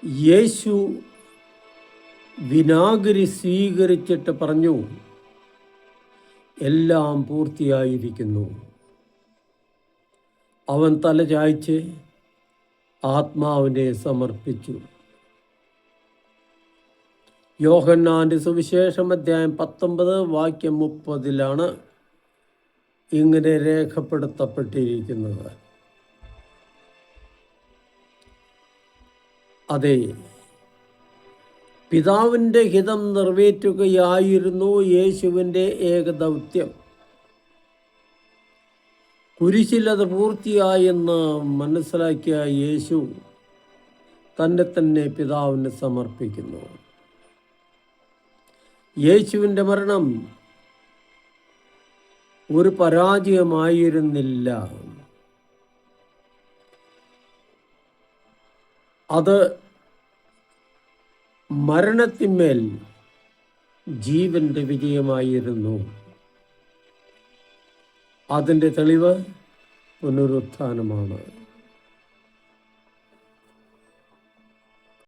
യേശു വിനാഗിരി സ്വീകരിച്ചിട്ട് പറഞ്ഞു, എല്ലാം പൂർത്തിയായിരിക്കുന്നു. അവൻ തല ചായ്ച്ച് ആത്മാവിനെ സമർപ്പിച്ചു. യോഹന്നാന്റെ സുവിശേഷം അധ്യായം 19 വാക്യം 30 ഇങ്ങനെ രേഖപ്പെടുത്തപ്പെട്ടിരിക്കുന്നത്. അതെ, പിതാവിൻ്റെ ഹിതം നിറവേറ്റുകയായിരുന്നു യേശുവിൻ്റെ ഏകദൗത്യം. കുരിശിലത് പൂർത്തിയായെന്ന് മനസ്സിലാക്കിയ യേശു തന്നെ പിതാവിന് സമർപ്പിക്കുന്നു. യേശുവിൻ്റെ മരണം ഒരു പരാജയമായിരുന്നില്ല. അത് മരണത്തിന്മേൽ ജീവന്റെ വിജയമായിരുന്നു. അതിൻ്റെ തെളിവ് പുനരുത്ഥാനമാണ്.